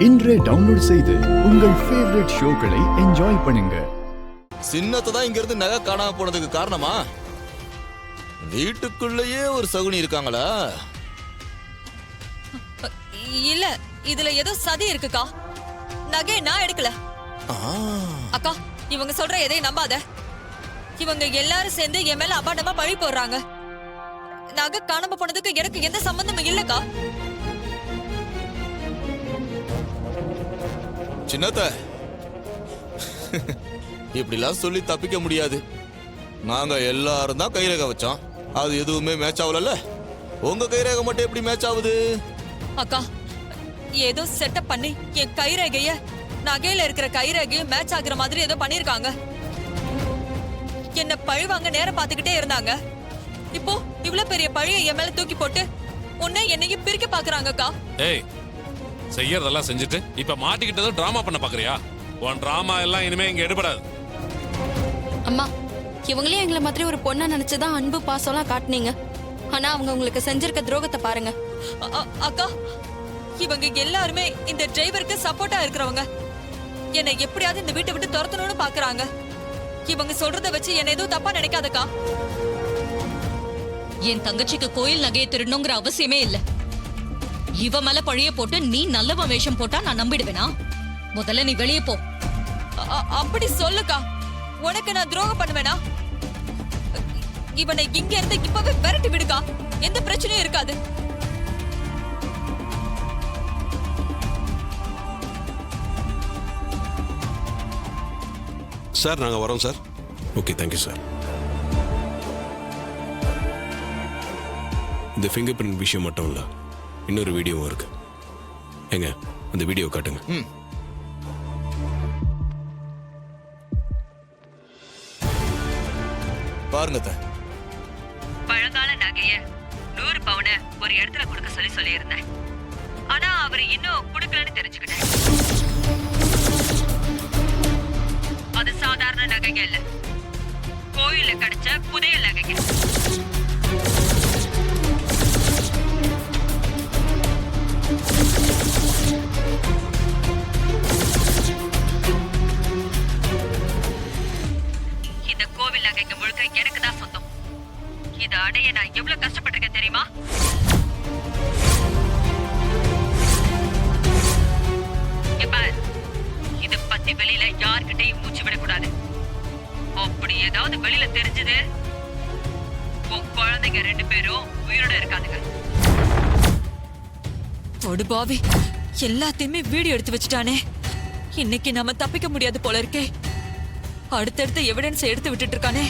இன்றே டவுன்லோட் செய்து உங்கள் ஃபேவரட் ஷோக்களை என்ஜாய் பண்ணுங்க. சின்னத்தை தான் இங்க இருந்து நகை காணாம போனதுக்கு காரணமா? வீட்டுக்குள்ளேயே ஒரு சகுனி இருக்காங்களா? இல்ல, இதுல ஏதோ சதி இருக்குக்கா. நகை நான் எடுக்கல. அக்கா, இவங்க சொல்ற எதையும் நம்பாத. இவங்க எல்லாரும் சேர்ந்து என் மேல அபாண்டமா பழி போடுறாங்க. நகை காணாம போனதுக்கு எனக்கு எந்த சம்பந்தமும் இல்லக்கா. சின்னத்த இப்படிலாம் சொல்லி தப்பிக்க முடியாது. நாங்க எல்லாரும் தான் கைரேகை வச்சோம். அது எதுவுமே மேட்ச் ஆகல. உங்க கைரேகை மட்டும் எப்படி மேட்ச் ஆகுது? அக்கா, ஏதோ செட்டப் பண்ணி என் கைரேகைய நகையில இருக்கிற கைரேகையும் மேட்ச் ஆகுற மாதிரி ஏதோ பண்ணிருக்காங்க. என்ன பழிவாங்க நேரம் பார்த்துக்கிட்டே இருந்தாங்க. இப்போ இவ்வளவு பெரிய பழியை என் மேல தூக்கி போட்டு உன்னை என்னையும் பிரிக்க பாக்குறாங்கக்கா. ஏய், செய்யறதெல்லாம் செஞ்சுட்டு இப்ப மாட்டிக்கிட்டதும் டிராமா பண்ண பாக்குறியா? உன் டிராமா எல்லாம் இனிமே இங்க எடுபடாது. அம்மா, இவங்களே எங்களை மாதிரி ஒரு பொண்ணா நினைச்சுதான் அன்பு பாசம்லாம் காட்டுனீங்க. ஆனா அவங்க உங்களுக்கு செஞ்சிருக்க துரோகத்தை பாருங்க. அக்கா, இவங்க எல்லாருமே இந்த டிரைவருக்கு சப்போர்ட்டா இருக்கிறவங்க. என்னை எப்படியாவது இந்த வீட்டை விட்டு துரத்தணும்னு பாக்குறாங்க. இவங்க சொல்றத வச்சு என்ன எதுவும் தப்பா நினைக்காதக்கா. என் தங்கச்சிக்கு கோயில் நகையை திருடணுங்கிற அவசியமே இல்ல. இவ மேல பழிய போட்டு நீ நல்லவன் வேஷம் போட்டா நான் நம்பிடுவேனா? முதல்ல நீ வெளியே போ. அப்படி சொல்லுக்கா. உனக்கு நான் துரோகம் பண்ணுவேனா? இவனை இங்க இருந்து இப்பவே விரட்டி விடுக்கா. எந்த பிரச்சனையும் இருக்காது. சார், நாங்க வரோம் சார். Okay, thank you sir. இந்த ஃபிங்கர் பிரிண்ட் விஷயம் மட்டும் இல்ல, இன்னொரு வீடியோவும் இருக்கு. எங்க அந்த வீடியோ காட்டுங்க. பாருங்க. பழங்கால நகைய 100 பவுன ஒரு இடத்துல கொடுக்க சொல்லி இருந்தேன். ஆனா அவரு இன்னும் கொடுக்கலன்னு தெரிஞ்சுக்கிட்டேன். அது சாதாரண நகைங்க இல்ல, கோயில கிடைச்ச புதையல் நகைங்க. இந்த கோவில் நகைங்க முழுக்க எனக்கு தான் சொந்தம். இத அடைய நான் எவ்வளவு கஷ்டப்பட்டிருக்கேன் தெரியுமா? இத பத்தி வெளியில யார்கிட்டையும் மூச்சு விடக்கூடாது. அப்படி ஏதாவது வெளியில தெரிஞ்சது, உன் குழந்தைங்க 2 பேரும் உயிரோட இருக்காதுங்க. பாவி, எல்லாத்தையுமே வீடியோ எடுத்து வச்சுட்டானே. இன்னைக்கு நாம தப்பிக்க முடியாது போல இருக்கே. அடுத்தடுத்த எவிடன்ஸ் எடுத்து விட்டுட்டு இருக்கானே.